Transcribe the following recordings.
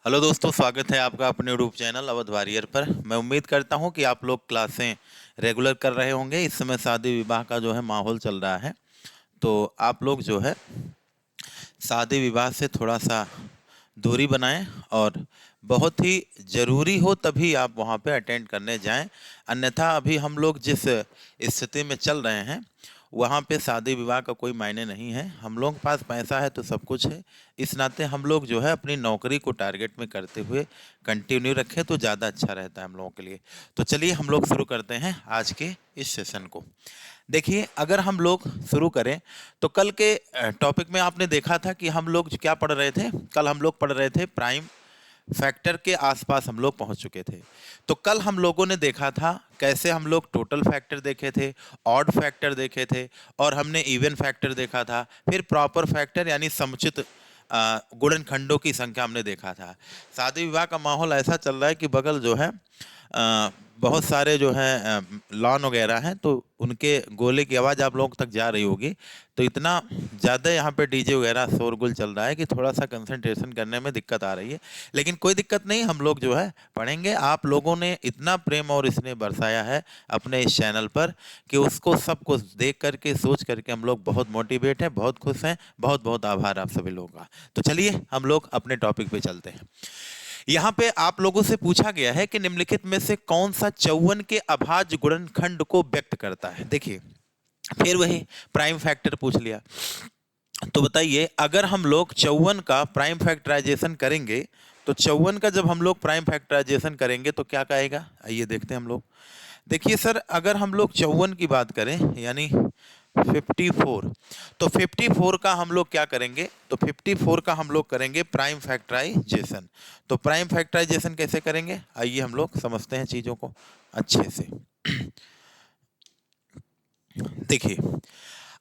Hello दोस्तों, स्वागत है आपका अपने यूट्यूब चैनल अवध वॉरियर पर। मैं उम्मीद करता हूं कि आप लोग क्लासें रेगुलर कर रहे होंगे। इस समय शादी विवाह का जो है माहौल चल रहा है, तो आप लोग जो है शादी विवाह से थोड़ा सा दूरी बनाएं और बहुत ही ज़रूरी हो तभी आप वहां पे अटेंड करने जाएं। अन्यथा अभी हम लोग जिस स्थिति में चल रहे हैं वहाँ पे शादी विवाह का कोई मायने नहीं है। हम लोग के पास पैसा है तो सब कुछ है। इस नाते हम लोग जो है अपनी नौकरी को टारगेट में करते हुए कंटिन्यू रखें तो ज़्यादा अच्छा रहता है हम लोगों के लिए। तो चलिए हम लोग शुरू करते हैं आज के इस सेशन को। देखिए, अगर हम लोग शुरू करें तो कल के टॉपिक में आपने देखा था कि हम लोग क्या पढ़ रहे थे। कल हम लोग पढ़ रहे थे प्राइम फैक्टर के आसपास हम लोग पहुंच चुके थे। तो कल हम लोगों ने देखा था कैसे हम लोग टोटल फैक्टर देखे थे, ऑड फैक्टर देखे थे और हमने इवन फैक्टर देखा था। फिर प्रॉपर फैक्टर यानी समुचित गुणनखंडों की संख्या हमने देखा था। शादी विवाह का माहौल ऐसा चल रहा है कि बगल जो है बहुत सारे जो हैं लॉन वगैरह हैं, तो उनके गोले की आवाज़ आप लोगों तक जा रही होगी। तो इतना ज़्यादा यहाँ पे डीजे वगैरह शोरगुल चल रहा है कि थोड़ा सा कंसंट्रेशन करने में दिक्कत आ रही है। लेकिन कोई दिक्कत नहीं, हम लोग जो है पढ़ेंगे। आप लोगों ने इतना प्रेम और इसने बरसाया है अपने इस चैनल पर कि उसको सब कुछ देख करके सोच करके हम लोग बहुत मोटिवेट हैं, बहुत खुश हैं। बहुत बहुत आभार आप सभी लोगों का। तो चलिए हम लोग अपने टॉपिक पे चलते हैं। यहाँ पे आप लोगों से पूछा गया है कि निम्नलिखित में से कौन सा 54 के अभाज्य गुणनखंड को व्यक्त करता है। देखिए, फिर वही प्राइम फैक्टर पूछ लिया। तो बताइए, अगर हम लोग 54 का प्राइम फैक्टराइजेशन करेंगे तो 54 का जब हम लोग प्राइम फैक्टराइजेशन करेंगे तो क्या कहेगा, आइए देखते हैं हम लोग। देखिए सर, अगर हम लोग 54 की बात करें यानी 54, तो 54 का हम लोग क्या करेंगे, तो 54 का हम लोग करेंगे प्राइम फैक्टराइजेशन। तो प्राइम फैक्टराइजेशन कैसे करेंगे, आइए हम लोग समझते हैं चीज़ों को अच्छे से। देखिए,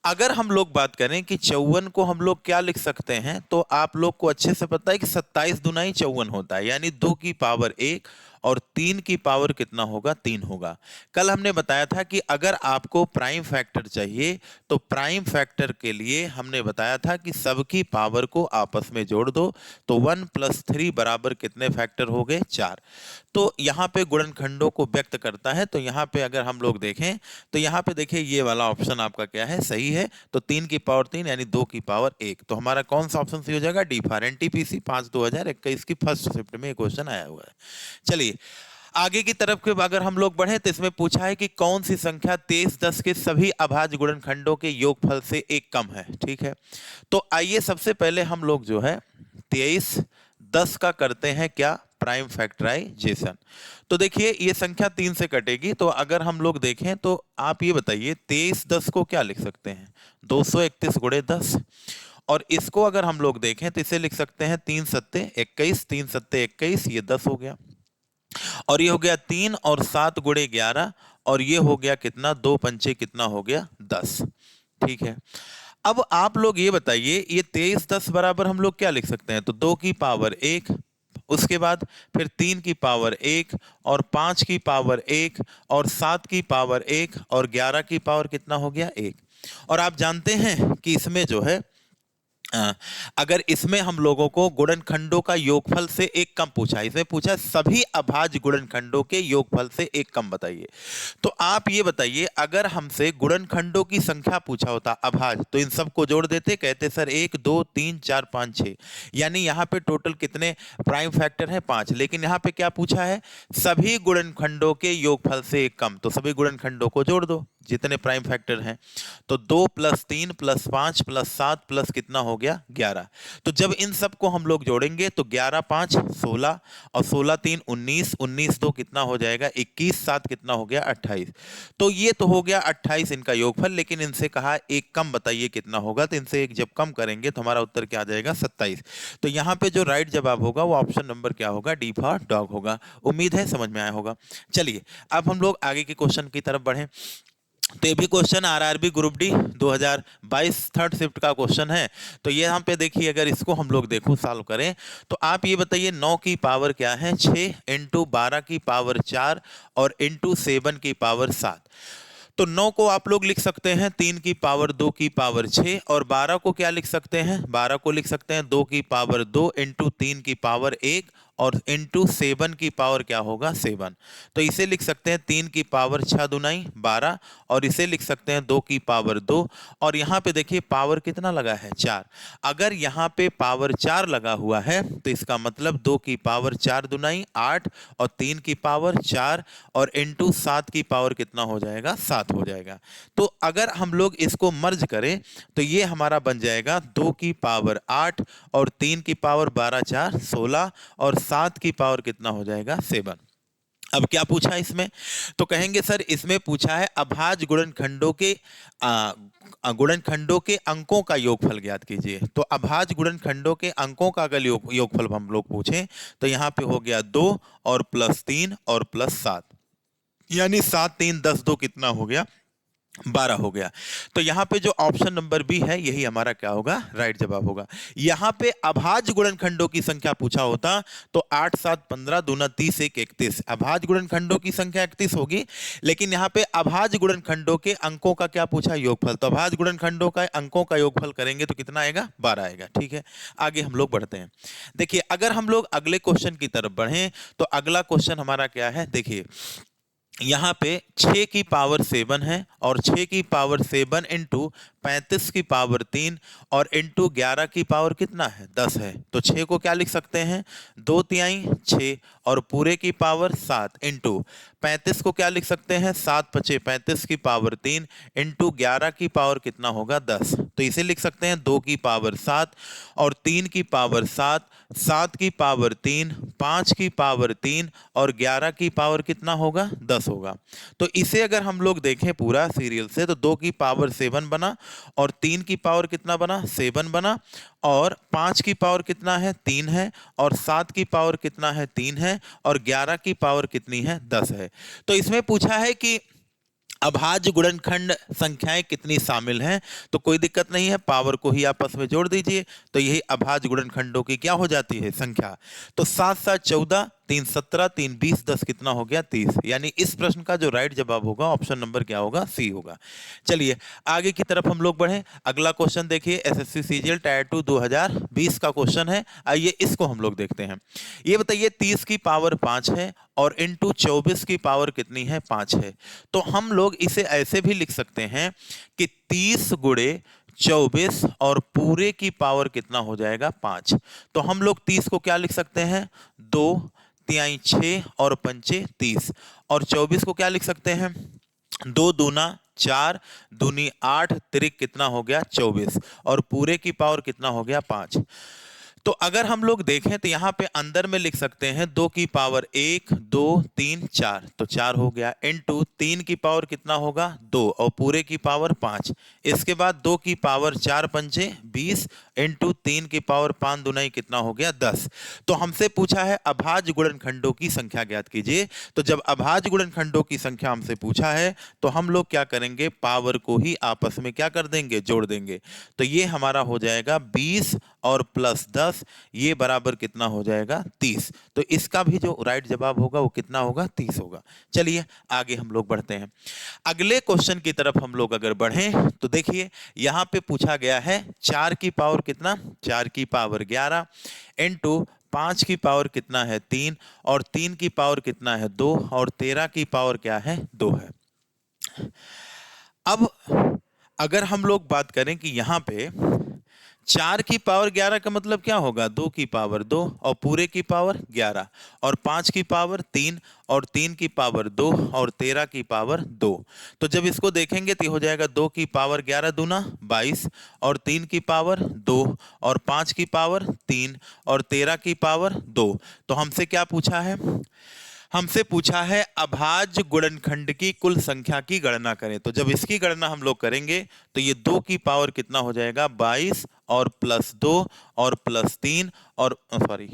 अगर हम लोग बात करें कि 54 को हम लोग क्या लिख सकते हैं, तो आप लोग को अच्छे से पता है कि 27 दुनाई 54 होता है, यानी 2 की पावर 1 और 3 की पावर कितना होगा, 3 होगा। कल हमने बताया था कि अगर आपको प्राइम फैक्टर चाहिए तो प्राइम फैक्टर के लिए हमने बताया था कि सबकी पावर को आपस में जोड़ दो। तो 1 + 3 बराबर कितने फैक्टर हो गए, 4। तो यहाँ पे गुणनखंडों को व्यक्त करता है। तो यहाँ पे अगर हम लोग देखें तो यहाँ पे देखिए ये वाला ऑप्शन आपका क्या है, सही है। तो 3 की पावर 3 यानी 2 की पावर 1। तो हमारा कौन सा ऑप्शन सही हो जाएगा, डी फॉर एनटीपीसी 5/2021 की फर्स्ट शिफ्ट में ये क्वेश्चन आया हुआ है। चलिए आगे की तरफ के अगर हम लोग बढ़े तो इसमें पूछा है कि कौन सी संख्या 2310 के सभी अभाज्य गुणनखंडों के योगफल से एक कम है। ठीक है, तो आइए सबसे पहले हम लोग जो है 2310 का करते हैं क्या, प्राइम फैक्टराइजेशन। तो देखिए ये संख्या 3 से कटेगी। तो अगर हम लोग देखें तो आप ये बताइए 2310 को क्या लिख सकते हैं, 231 गुणे 10। और इसको अगर हम लोग देखें तो इसे लिख सकते हैं 3 सत्ते 21, 3 सत्ते 21, ये 10 हो गया। और ये हो गया 3 और 7 गुणे 11, और ये हो गया कितना, 2 पंचे कितना हो गया, 10। ठीक है, अब आप लोग ये बताइए ये 2310 बराबर हम लोग क्या लिख सकते हैं, तो 2 की पावर 1, उसके बाद फिर 3 की पावर 1 और 5 की पावर 1 और 7 की पावर 1 और 11 की पावर कितना हो गया, 1। और आप जानते हैं कि इसमें जो है अगर इसमें हम लोगों को गुणनखंडों का योगफल से एक कम पूछा है, इसमें पूछा है सभी अभाज्य गुणनखंडों के योगफल से एक कम बताइए। तो आप ये बताइए अगर हमसे गुणनखंडों की संख्या पूछा होता अभाज्य, तो इन सबको जोड़ देते, कहते सर 1 2 3 4 5 6, यानी यहाँ पे टोटल कितने प्राइम फैक्टर है, 5। लेकिन यहाँ पे क्या पूछा है, सभी गुणनखंडों के योगफल से एक कम। तो सभी गुणनखंडों को जोड़ दो जितने प्राइम फैक्टर हैं। तो 2 + 3 + 5 + 7 प्लस कितना हो गया, 11। तो जब इन सब को हम लोग जोड़ेंगे तो 11 5 16 और 16 3 19, 19 2 कितना हो जाएगा, 21, 7 कितना हो गया, 28। तो ये तो हो गया 28 इनका योगफल। लेकिन इनसे कहा एक कम बताइए कितना होगा, तो इनसे एक जब कम करेंगे तो हमारा उत्तर क्या आ जाएगा, 27। तो यहाँ पे जो राइट जवाब होगा वो ऑप्शन नंबर क्या होगा, डी फॉर डॉग होगा। उम्मीद है समझ में आया होगा। चलिए अब हम लोग आगे के क्वेश्चन की तरफ बढ़ें। तो ये भी question RRB group D 2022 third shift का क्वेश्चन है। तो ये यहाँ पे देखिए, अगर इसको हम लोग देखो सॉल्व करें तो आप ये बताइए 9 की पावर क्या है, 6 इंटू 12 की पावर 4 और इंटू 7 की पावर 7। तो 9 को आप लोग लिख सकते हैं 3 की पावर 2 की पावर 6, और 12 को क्या लिख सकते हैं, 12 को लिख सकते हैं 2 की पावर 2 इंटू 3 की पावर 1 और इंटू 7 की पावर क्या होगा 7। तो इसे लिख सकते हैं 3 की पावर 6 दुनाई 12, और इसे लिख सकते हैं 2 की पावर 2, और यहाँ पे देखिए पावर कितना लगा है 4। अगर यहाँ पे पावर 4 लगा हुआ है तो इसका मतलब 2 की पावर 4 दुनाई 8, और 3 की पावर 4, और इंटू 7 की पावर कितना हो जाएगा 7 हो जाएगा। तो अगर हम लोग इसको मर्ज करें तो ये हमारा बन जाएगा 2 की पावर 8 और 3 की पावर 12 4 16, और 7 की पावर कितना हो जाएगा 7। अब क्या पूछा इसमें, तो कहेंगे सर इसमें पूछा है अभाज्य गुणनखंडों के अंकों का योगफल ज्ञात कीजिए। तो अभाज्य गुणनखंडों के अंकों का अगर योगफल हम लोग पूछें तो यहाँ पे हो गया 2 और +3 और +7, यानी 7 3 10 2 कितना हो गया 12 हो गया। तो यहाँ पे जो ऑप्शन नंबर बी है यही हमारा क्या होगा राइट जवाब होगा। यहाँ पे अभाज्य गुणनखंडों की संख्या पूछा होता तो 8 7 15 दूना 30 1 31, अभाज्य गुणनखंडों की संख्या 31 होगी, लेकिन यहाँ पे अभाज्य गुणनखंडों के अंकों का क्या पूछा योगफल, तो अभाज्य गुणनखंडों का अंकों का योगफल करेंगे तो कितना आएगा 12 आएगा। ठीक है, आगे हम लोग बढ़ते हैं। देखिए अगर हम लोग अगले क्वेश्चन की तरफ बढ़ें तो अगला क्वेश्चन हमारा क्या है, देखिए यहाँ पे 6 की पावर 7 है, और 6 की पावर 7 इंटू 35 की पावर 3 और इंटू 11 की पावर कितना है 10 है। तो 6 को क्या लिख सकते हैं 2 तिहाई 6 और पूरे की पावर 7 इंटू 35 को क्या लिख सकते हैं 7 5 35 की पावर 3 इंटू 11 की पावर कितना होगा 10। तो इसे लिख सकते हैं 2 की पावर 7 और 3 की पावर 7, 7 की पावर 3, 5 की पावर 3 और 11 की पावर कितना होगा 10 होगा। तो इसे अगर हम लोग देखें पूरा सीरियल से तो 2 की पावर 7 बना, और 3 की पावर कितना बना 7 बना, और 5 की पावर कितना है 3 है, और 7 की पावर कितना है 3 है, और 11 की पावर कितनी है 10 है। तो इसमें पूछा है कि अभाज्य गुणनखंड संख्याएं कितनी शामिल हैं, तो कोई दिक्कत नहीं है, पावर को ही आपस में जोड़ दीजिए तो यही अभाज्य गुणनखंडों की क्या हो जाती है संख्या। तो 7 7 14, 3 17, 3 20, 10 कितना हो गया 30, यानी इस प्रश्न का जो राइट जवाब होगा ऑप्शन नंबर क्या होगा सी होगा। चलिए आगे की तरफ हम लोग बढ़े। अगला क्वेश्चन देखिए एसएससी सीजीएल टायर 2 2020 का क्वेश्चन है, आइए इसको हम लोग देखते हैं। ये बताइए 30 की पावर 5 है और इंटू 24 की पावर कितनी है 5 है। तो हम लोग इसे ऐसे भी लिख सकते हैं कि 30 गुणे 24 और पूरे की पावर कितना हो जाएगा 5। तो हम लोग 30 को क्या लिख सकते हैं 2 तिहाई 6 और पंचे 30, और 24 को क्या लिख सकते हैं 2 दूना 4 दूनी 8 तिरिक कितना हो गया 24, और पूरे की पावर कितना हो गया 5। तो अगर हम लोग देखें तो यहाँ पे अंदर में लिख सकते हैं 2 की पावर 1 2 3 4, तो 4 हो गया, इंटू 3 की पावर कितना होगा 2 और पूरे की पावर 5। इसके बाद 2 की पावर 4 पंचे 20 इंटू 3 की पावर 5 दुनाई कितना हो गया 10। तो हमसे पूछा है अभाज्य गुणनखंडों की संख्या ज्ञात कीजिए। तो जब अभाज्य गुणनखंडों की संख्या हमसे पूछा है तो हम लोग क्या करेंगे पावर को ही आपस में क्या कर देंगे जोड़ देंगे। तो ये हमारा हो जाएगा 20 और +10, ये बराबर कितना हो जाएगा 30। तो इसका भी जो राइट जवाब होगा वो कितना होगा 30 होगा। चलिए आगे हम लोग बढ़ते हैं। अगले क्वेश्चन की तरफ हम लोग अगर बढ़ें तो देखिए यहाँ पे पूछा गया है 4 की पावर कितना 4 की पावर 11 इंटू 5 की पावर कितना है 3, और 3 की पावर कितना है 2, और 13 की पावर क्या है 2 है। अब अगर हम लोग बात करें कि यहाँ पे 4 की पावर 11 का मतलब क्या होगा 2 की पावर 2 और पूरे की पावर 11, और 5 की पावर 3 और 3 की पावर 2 और 13 की पावर 2। तो जब इसको देखेंगे तो हो जाएगा 2 की पावर 11 दूना 22, और 3 की पावर 2 और 5 की पावर 3 और 13 की पावर 2। तो हमसे क्या पूछा है हमसे पूछा है अभाज्य गुणनखंड की कुल संख्या की गणना करें। तो जब इसकी गणना हम लोग करेंगे तो ये 2 की पावर कितना हो जाएगा 22 और +2 और +3 और सॉरी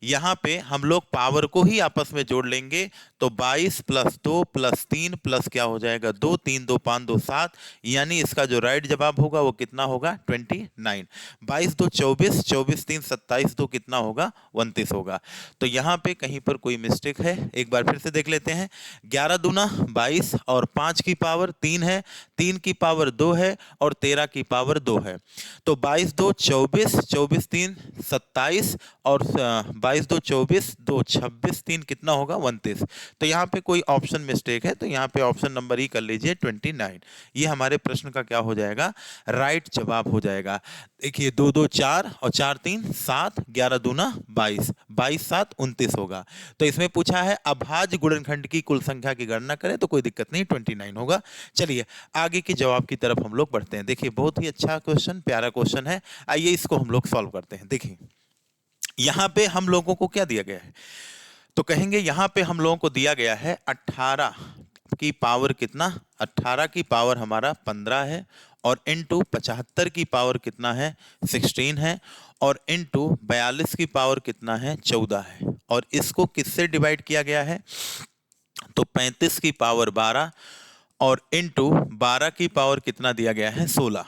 यहाँ पे हम लोग पावर को ही आपस में जोड़ लेंगे। तो 22 + 2 + 3 प्लस क्या हो जाएगा 2 3 2 5 2 7, यानी इसका जो राइट जवाब होगा वो कितना होगा 29। 22 2 24, 24 3 27, 2 कितना होगा 29 होगा। तो यहाँ पे कहीं पर कोई मिस्टेक है, एक बार फिर से देख लेते हैं। 11 दूना 22 और 5 की पावर 3 है, 3 की पावर 2 है और 13 की पावर 2 है। तो 22 22 2 24, 24 3 27 और 22 2 24, 2 26, 3 कितना होगा 29। तो यहाँ पे कोई ऑप्शन मिस्टेक है, तो यहाँ पे ऑप्शन नंबर ही कर लीजिए 29। ये हमारे प्रश्न का क्या हो जाएगा, राइट जवाब हो जाएगा। देखिए 2 2 4 और 4 3 7, 11 दूना 22, 22 7 29 होगा। तो इसमें पूछा है अभाज्य गुणनखंड की कुल संख्या की गणना करें, तो कोई दिक्कत नहीं, 29 होगा। चलिए आगे के जवाब की तरफ हम लोग बढ़ते हैं। देखिए बहुत ही अच्छा क्वेश्चन, प्यारा क्वेश्चन है। आइए इसको हम लोग सॉल्व करते हैं। देखिए यहां पे हम लोगों को क्या दिया गया है, तो कहेंगे यहां पे हम लोगों को दिया गया है 18 की पावर कितना, 18 की पावर हमारा 15 है, और इनटू 75 की पावर कितना है 16 है, और इनटू 42 की पावर कितना है 14 है। और इसको किससे डिवाइड किया गया है, तो 35 की पावर 12 और इनटू 12 की पावर कितना दिया गया है 16।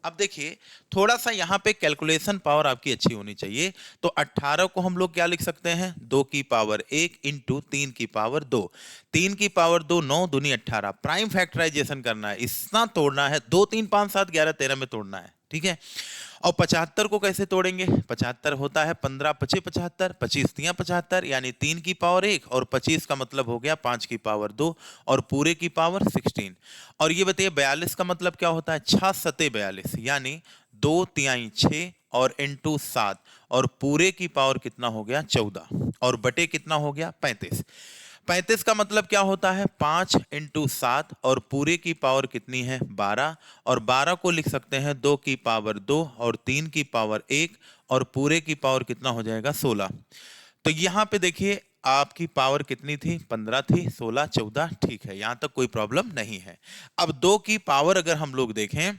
अब देखिए थोड़ा सा यहाँ पे कैलकुलेशन पावर आपकी अच्छी होनी चाहिए। तो 18 को हम लोग क्या लिख सकते हैं, 2 की पावर 1 इंटू 3 की पावर 2। 3 की पावर 2 9 दूनी 18, प्राइम फैक्टराइजेशन करना है, इतना तोड़ना है, 2 3 5 7 11 13 में तोड़ना है, ठीक है। और 75 को कैसे तोड़ेंगे, 75 होता है 15 पचे 75, 25 तियां 75, यानी 3 की पावर 1 और 25 का मतलब हो गया 5 की पावर 2 और पूरे की पावर 16। और ये बताइए 42 का मतलब क्या होता है, 6 सते 42, यानी 2 तिहाई 6 और इनटू 7 और पूरे की पावर कितना हो गया 14 और बटे कितना हो गया 35। 35 का मतलब क्या होता है 5 इंटू 7 और पूरे की पावर कितनी है 12, और 12 को लिख सकते हैं 2 की पावर 2 और 3 की पावर 1 और पूरे की पावर कितना हो जाएगा 16। तो यहां पे देखिए आपकी पावर कितनी थी 15 थी, 16 14, ठीक है, यहां तक कोई प्रॉब्लम नहीं है। अब 2 की पावर अगर हम लोग देखें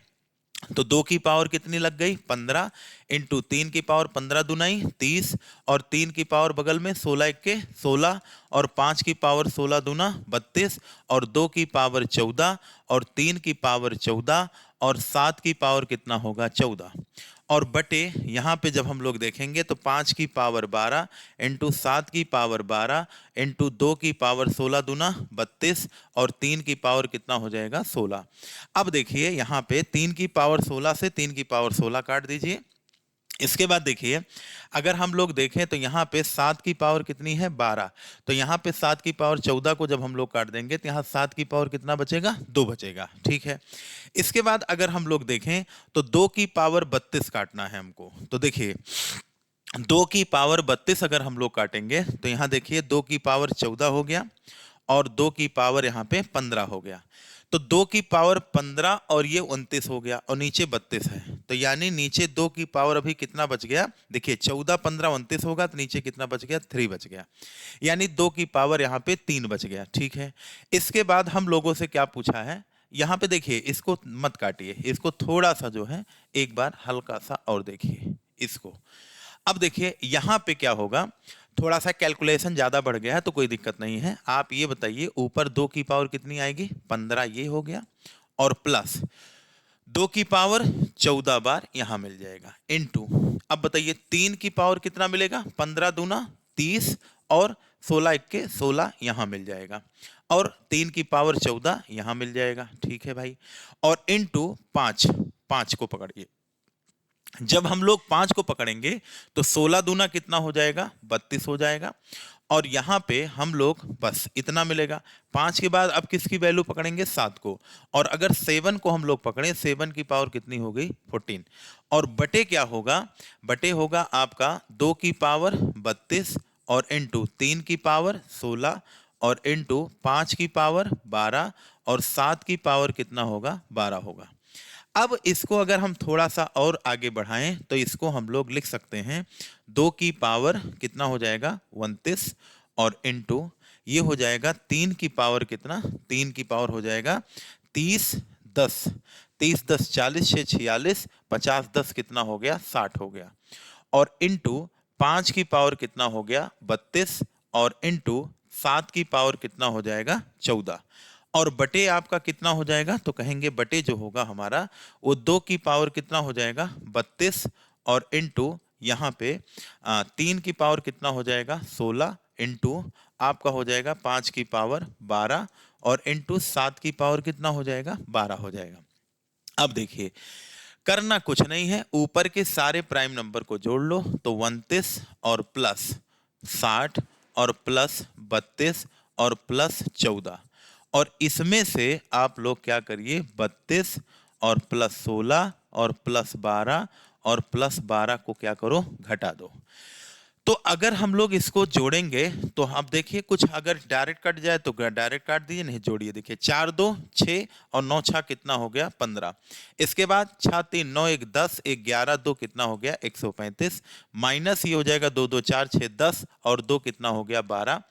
तो 2 की पावर कितनी लग गई 15 इंटू 3 की पावर 15 दुनाई 30 और 3 की पावर बगल में 16 इक्के 16 और 5 की पावर 16 दूना 32 और 2 की पावर 14 और 3 की पावर 14 और 7 की पावर कितना होगा 14 और बटे यहाँ पे जब हम लोग देखेंगे तो 5 की पावर 12 इंटू 7 की पावर 12 इंटू 2 की पावर 16 दूना 32 और 3 की पावर कितना हो जाएगा 16। अब देखिए यहाँ पे 3 की पावर 16 से 3 की पावर 16 काट दीजिए। इसके बाद देखिए अगर हम लोग देखें तो यहाँ पे 7 की पावर कितनी है 12, तो यहाँ पे 7 की पावर 14 को जब हम लोग काट देंगे तो यहाँ 7 की पावर कितना बचेगा 2 बचेगा, ठीक है। इसके बाद अगर हम लोग देखें तो 2 की पावर 32 काटना है हमको। तो देखिए 2 की पावर 32 अगर हम लोग काटेंगे तो यहाँ देखिए 2 की पावर 14 हो गया और 2 की पावर यहाँ पे 15 हो गया। तो 2 की पावर 15 और ये 29 हो गया और नीचे 32 है, तो यानी नीचे 2 की पावर अभी कितना बच गया, देखिए 14 15 29 होगा तो नीचे कितना बच गया 3 बच गया, यानी 2 की पावर यहाँ पे 3 बच गया, ठीक है। इसके बाद हम लोगों से क्या पूछा है, यहाँ पे देखिए इसको मत काटिए, इसको थोड़ा सा जो है एक बार हल्का सा और देखिए इसको। अब देखिए यहां पे क्या होगा, थोड़ा सा कैलकुलेशन ज्यादा बढ़ गया है तो कोई दिक्कत नहीं है। आप ये बताइए ऊपर 2 की पावर कितनी आएगी 15, ये हो गया, और प्लस 2 की पावर 14 बार यहां मिल जाएगा इनटू, अब बताइए 3 की पावर कितना मिलेगा 15 दूना 30 और 16 इक्के 16 यहां मिल जाएगा, और 3 की पावर 14 यहां मिल जाएगा, ठीक है भाई। और इनटू 5, 5 को पकड़िए, जब हम लोग 5 को पकड़ेंगे तो 16 दूना कितना हो जाएगा 32 हो जाएगा, और यहां पे हम लोग बस इतना मिलेगा। 5 के बाद अब किसकी वैल्यू पकड़ेंगे 7 को, और अगर 7 को हम लोग पकड़ें 7 की पावर कितनी हो गई 14, और बटे क्या होगा, बटे होगा आपका 2 की पावर 32 और इनटू 3 की पावर 16 और इनटू 5 की पावर 12 और 7 की पावर कितना होगा 12 होगा। अब इसको अगर हम थोड़ा सा और आगे बढ़ाएं तो इसको हम लोग लिख सकते हैं 2 की पावर कितना हो जाएगा 29 और इनटू ये हो जाएगा 3 की पावर कितना, 3 की पावर हो जाएगा 30 10, 30 10 40 6 46 50 10 कितना हो गया 60 हो गया, और इनटू 5 की पावर कितना हो गया 32 और इनटू 7 की पावर कितना हो जाएगा 14, और बटे आपका कितना हो जाएगा, तो कहेंगे बटे जो होगा हमारा वो 2 की पावर कितना हो जाएगा 32 और इनटू यहाँ पे 3 की पावर कितना हो जाएगा 16 इनटू आपका हो जाएगा 5 की पावर 12 और इनटू 7 की पावर कितना हो जाएगा 12 हो जाएगा। अब देखिए करना कुछ नहीं है, ऊपर के सारे प्राइम नंबर को जोड़ लो तो 29 और प्लस 60 और प्लस 32 और प्लस 14, और इसमें से आप लोग क्या करिए 32 और प्लस 16 और प्लस 12 और प्लस 12 को क्या करो घटा दो। तो अगर हम लोग इसको जोड़ेंगे तो आप देखिए कुछ अगर डायरेक्ट कट जाए तो डायरेक्ट काट दीजिए, नहीं जोड़िए। देखिए 4 2 6 और 9 6 कितना हो गया 15। इसके बाद 6 3 9 1 10 1 11 2 कितना हो गया 135, माइनस ये हो जाएगा 2 2 4 6 10 और 2 कितना हो गया 12,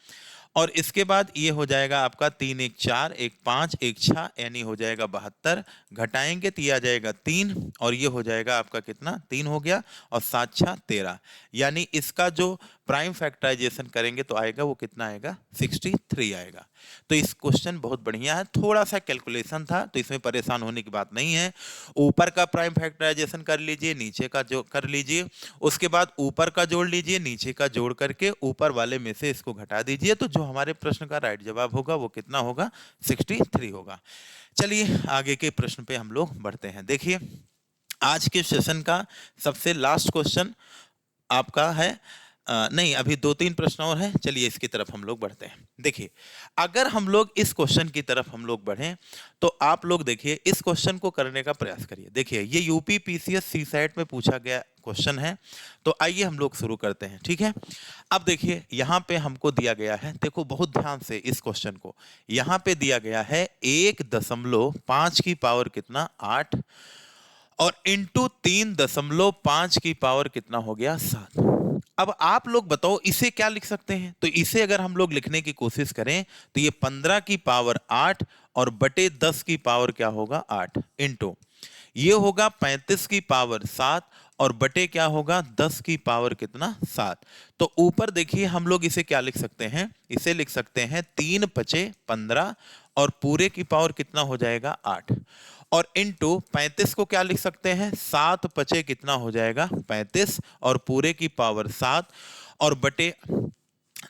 और इसके बाद ये हो जाएगा आपका 3 1 4 1 5 1 6 यानी हो जाएगा 72, घटाएंगे तो ये आ जाएगा 3 और ये हो जाएगा आपका कितना 3 हो गया, और 7 6 13, यानी इसका जो प्राइम फैक्टराइजेशन करेंगे तो आएगा वो कितना आएगा 63 आएगा। तो इस क्वेश्चन बहुत बढ़िया है, थोड़ा सा कैलकुलेशन था तो इसमें परेशान होने की बात नहीं है। ऊपर का प्राइम फैक्टराइजेशन कर लीजिए, नीचे का जो कर लीजिए, उसके बाद ऊपर का जोड़ लीजिए, नीचे का जोड़ करके ऊपर वाले में से इसको घटा दीजिए, तो जो हमारे प्रश्न का राइट जवाब होगा वो कितना होगा 63 होगा। चलिए आगे के प्रश्न पे हम लोग बढ़ते हैं। देखिए आज के सेशन का सबसे लास्ट क्वेश्चन आपका है, नहीं अभी 2 3 प्रश्न और हैं, चलिए इसकी तरफ हम लोग बढ़ते हैं। देखिए अगर हम लोग इस क्वेश्चन की तरफ हम लोग बढ़ें तो आप लोग देखिए इस क्वेश्चन को करने का प्रयास करिए। देखिए ये यूपी पीसीएस सी सेट में पूछा गया क्वेश्चन है, तो आइए हम लोग शुरू करते हैं, ठीक है। अब देखिए यहाँ पे हमको दिया गया है, देखो बहुत ध्यान से इस क्वेश्चन को, यहाँ पे दिया गया है 1.5 की पावर कितना 8 और इंटू 3.5 की पावर कितना हो गया 7। अब आप लोग बताओ इसे क्या लिख सकते हैं, तो इसे अगर हम लोग लिखने की कोशिश करें तो ये 15 की पावर 8 और बटे 10 की पावर क्या होगा 8 इंटू ये होगा 35 की पावर 7 और बटे क्या होगा 10 की पावर कितना 7। तो ऊपर देखिए हम लोग इसे क्या लिख सकते हैं, इसे लिख सकते हैं 3 5 15 और पूरे की पावर कितना हो जाएगा 8, और इंटू 35 को क्या लिख सकते हैं 7 5 कितना हो जाएगा 35 और पूरे की पावर 7, और बटे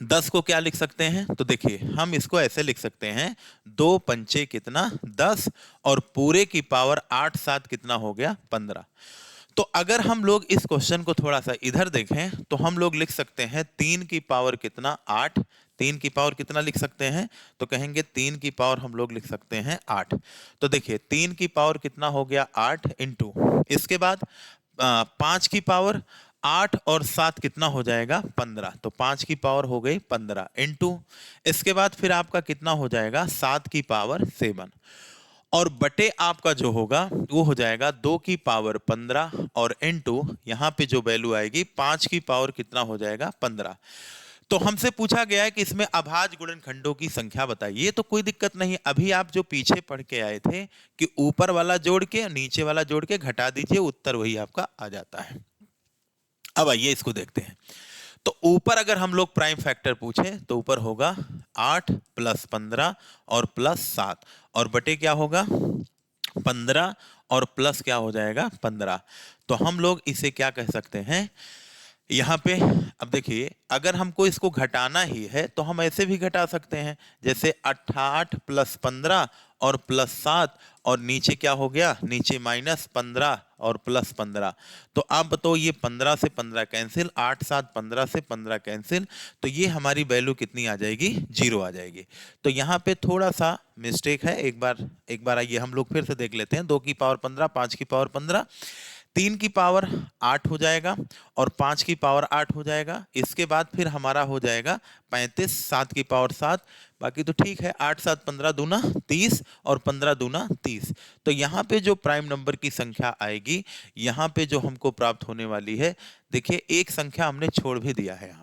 10 को क्या लिख सकते हैं, तो देखिए हम इसको ऐसे लिख सकते हैं 2 5 कितना 10 और पूरे की पावर 8 7 कितना हो गया 15। तो अगर हम लोग इस क्वेश्चन को थोड़ा सा इधर देखें तो हम लोग लिख सकते हैं 3 की पावर कितना 8, 3 की पावर कितना लिख सकते हैं, तो कहेंगे 3 की पावर हम लोग लिख सकते हैं 8। तो देखिए 3 की पावर कितना हो गया 8 इंटू इसके बाद 5 की पावर 8 और 7 कितना हो जाएगा 15, तो 5 की पावर हो गई 15 इंटू इसके बाद फिर आपका कितना हो जाएगा 7 की पावर 7 और बटे आपका जो होगा वो हो जाएगा 2 की पावर 15 और इंटू यहाँ पे जो वैल्यू आएगी 5 की पावर कितना हो जाएगा 15। तो हमसे पूछा गया है कि इसमें अभाज्य गुणनखंडों की संख्या बताइए, तो कोई दिक्कत नहीं, अभी आप जो पीछे पढ़ के आए थे कि ऊपर वाला जोड़ के नीचे वाला जोड़ के घटा दीजिए, उत्तर वही आपका आ जाता है। अब आइए इसको देखते हैं। तो ऊपर अगर हम लोग प्राइम फैक्टर पूछे तो ऊपर होगा 8 प्लस 15 और प्लस 7 और बटे क्या होगा 15 और प्लस क्या हो जाएगा 15। तो हम लोग इसे क्या कह सकते हैं यहाँ पे, अब देखिए अगर हमको इसको घटाना ही है तो हम ऐसे भी घटा सकते हैं, जैसे 8 प्लस 15 और प्लस 7 और नीचे क्या हो गया नीचे माइनस 15 और प्लस 15। तो आप बताओ ये 15 से 15 कैंसिल, 8 7 15 से 15 कैंसिल, तो ये हमारी वैल्यू कितनी आ जाएगी 0 आ जाएगी। तो यहाँ पे थोड़ा सा मिस्टेक है, एक बार आइए हम लोग फिर से देख लेते हैं। 2 की पावर 15, 5 की पावर 15, 3 की पावर 8 हो जाएगा और 5 की पावर 8 हो जाएगा। इसके बाद फिर हमारा हो जाएगा 35, 7 की पावर 7, बाकी तो ठीक है, 8 7 15 दूना 30 और 15 दूना 30। तो यहाँ पे जो प्राइम नंबर की संख्या आएगी, यहाँ पे जो हमको प्राप्त होने वाली है, देखिए एक संख्या हमने छोड़ भी दिया है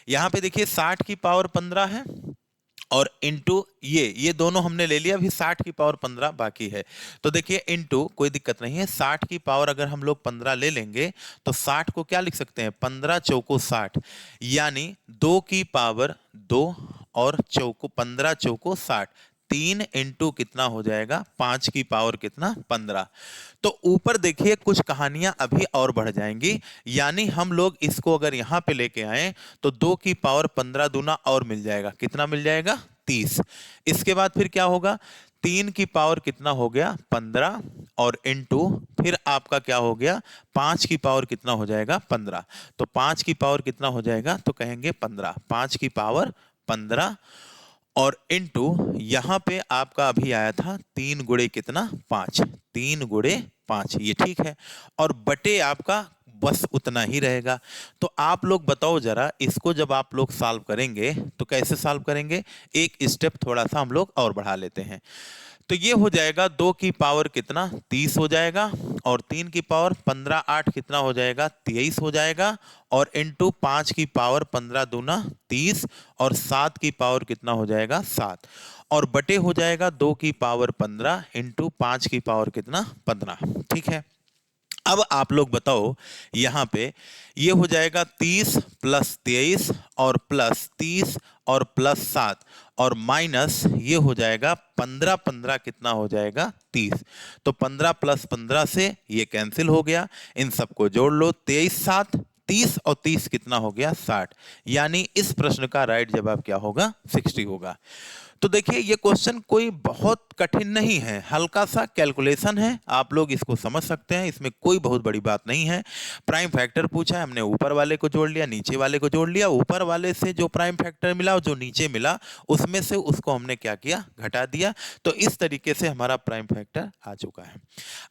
यहाँ पे देखिए 60 की पावर 15 है और इंटू ये दोनों हमने ले लिया, अभी 60 की पावर 15 बाकी है। तो देखिए इंटू कोई दिक्कत नहीं है, 60 की पावर अगर हम लोग 15 ले लेंगे तो 60 को क्या लिख सकते हैं 15 चौको 60, यानी 2 की पावर 2 और चौको 15 चौको 60, 3 इंटू कितना हो जाएगा 5 की पावर कितना 15। तो ऊपर देखिए कुछ कहानियां अभी और बढ़ जाएंगी, यानी हम लोग इसको अगर यहां पे लेके आए तो 2 की पावर 15 दूना और मिल जाएगा, कितना मिल जाएगा 30। इसके बाद फिर क्या होगा 3 की पावर कितना हो गया 15 और इनटू फिर आपका क्या हो गया 5 की पावर कितना हो जाएगा 15। तो 5 की पावर कितना हो जाएगा तो कहेंगे 15, 5 की पावर 15 और इनटू यहां पे आपका अभी आया था 3 गुणे कितना 5, 3 गुणे 5 ये ठीक है। और बटे आपका बस उतना ही रहेगा। तो आप लोग बताओ जरा, इसको जब आप लोग सॉल्व करेंगे तो कैसे सॉल्व करेंगे, एक स्टेप थोड़ा सा हम लोग और बढ़ा लेते हैं। तो ये हो जाएगा 2 की पावर कितना 30 हो जाएगा और 3 की पावर 15, 8 कितना हो जाएगा 23 हो जाएगा और इनटू 5 की पावर 15 दूना 30 और 7 की पावर कितना हो जाएगा 7 और बटे हो जाएगा 2 की पावर 15 इनटू 5 की पावर कितना 15। ठीक है, अब आप लोग बताओ यहां पे ये हो जाएगा 30 प्लस 23 और प्लस 30 और प्लस 7 और माइनस ये हो जाएगा 15, 15 कितना हो जाएगा 30। तो 15 प्लस 15 से ये कैंसिल हो गया, इन सबको जोड़ लो 23 7 30 और 30 कितना हो गया 60। यानी इस प्रश्न का राइट जवाब क्या होगा 60 होगा। तो देखिए ये क्वेश्चन कोई बहुत कठिन नहीं है, हल्का सा कैलकुलेशन है, आप लोग इसको समझ सकते हैं, इसमें कोई बहुत बड़ी बात नहीं है। प्राइम फैक्टर पूछा है, हमने ऊपर वाले को जोड़ लिया, नीचे वाले को जोड़ लिया, ऊपर वाले से जो प्राइम फैक्टर मिला और जो नीचे मिला उसमें से उसको हमने क्या किया घटा दिया। तो इस तरीके से हमारा प्राइम फैक्टर आ चुका है।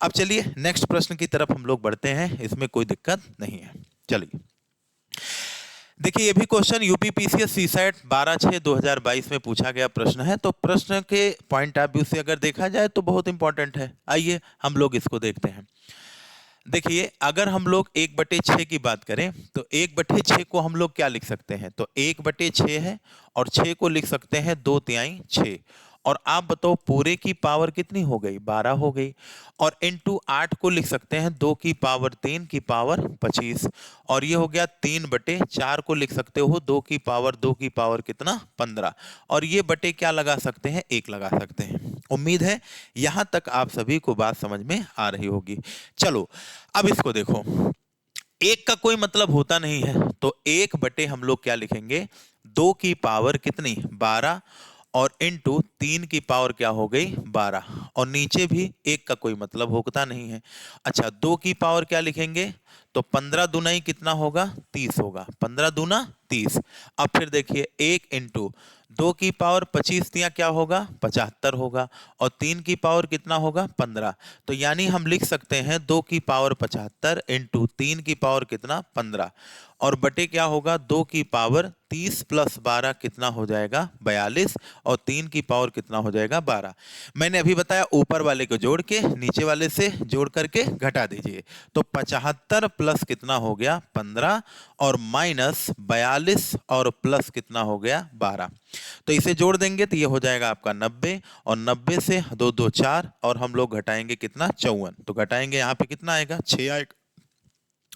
अब चलिए नेक्स्ट प्रश्न की तरफ हम लोग बढ़ते हैं, इसमें कोई दिक्कत नहीं है। चलिए देखिए ये भी क्वेश्चन यूपीपीसीएस सीसैट 12/6/2022 में पूछा गया प्रश्न है। तो प्रश्न के पॉइंट ऑफ व्यू से अगर देखा जाए तो बहुत इंपॉर्टेंट है। आइए हम लोग इसको देखते हैं। देखिए अगर हम लोग 1/6 की बात करें तो 1/6 को हम लोग क्या लिख सकते हैं, तो 1/6 है और 6 को लिख सकते हैं 2/3 6 और आप बताओ पूरे की पावर कितनी हो गई 12 हो गई और इनटू 8 को लिख सकते हैं 2 की पावर 3 की पावर 25 और ये हो गया 3/4 को लिख सकते हो 2 की पावर कितना 15 और ये बटे क्या लगा सकते हैं 1 लगा सकते हैं। उम्मीद है यहां तक आप सभी को बात समझ में आ रही होगी। चलो अब इसको देखो, एक का कोई मतलब होता नहीं है तो 1 बटे हम लोग क्या लिखेंगे 2 की पावर कितनी 12 और इनटू 3 की पावर क्या हो गई 12 और नीचे भी 1 का कोई मतलब होता नहीं है। अच्छा 2 की पावर क्या लिखेंगे तो 15 दूना कितना होगा 30 होगा, 15 दूना 30। अब फिर देखिए 1 इंटू 2 की पावर 25 दिया क्या होगा 75 होगा और 3 की पावर कितना होगा 15। तो यानी हम लिख सकते हैं 2 की पावर 75 इंटू 3 की पावर कितना 15 और बटे क्या होगा 2 की पावर 30 प्लस 12 कितना हो जाएगा 42 और 3 की पावर कितना हो जाएगा 12। मैंने अभी बताया ऊपर वाले को जोड़ के नीचे वाले से जोड़ करके घटा दीजिए। तो 75 प्लस कितना हो गया 15 और माइनस 42 और प्लस कितना हो गया 12। तो इसे जोड़ देंगे तो ये हो जाएगा आपका 90 और 90 से 2 2 4 और हम लोग घटाएंगे कितना 54। तो घटाएंगे यहाँ पे कितना आएगा 6 आएगा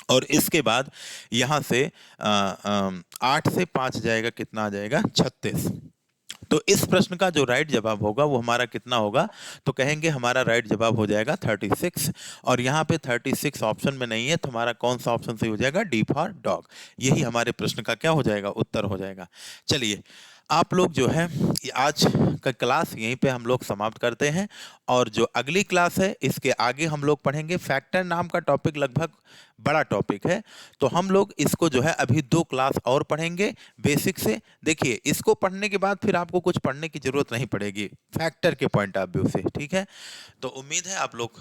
और इसके बाद यहां से 8 से 5 जाएगा कितना आ जाएगा 36। तो इस प्रश्न का जो राइट जवाब होगा वो हमारा कितना होगा तो कहेंगे हमारा राइट जवाब हो जाएगा 36 और यहाँ पे 36 ऑप्शन में नहीं है तो हमारा कौन सा ऑप्शन सही हो जाएगा डी फॉर डॉग। यही हमारे प्रश्न का क्या हो जाएगा उत्तर हो जाएगा। चलिए आप लोग जो है आज का क्लास यहीं पे हम लोग समाप्त करते हैं और जो अगली क्लास है इसके आगे हम लोग पढ़ेंगे फैक्टर नाम का टॉपिक, लगभग बड़ा टॉपिक है तो हम लोग इसको जो है अभी 2 क्लास और पढ़ेंगे बेसिक से। देखिए इसको पढ़ने के बाद फिर आपको कुछ पढ़ने की जरूरत नहीं पड़ेगी फैक्टर के पॉइंट ऑफ व्यू से। ठीक है, तो उम्मीद है आप लोग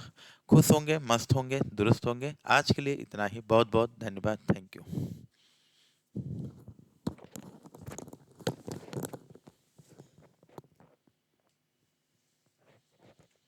खुश होंगे, मस्त होंगे, दुरुस्त होंगे। आज के लिए इतना ही, बहुत बहुत धन्यवाद, थैंक यू।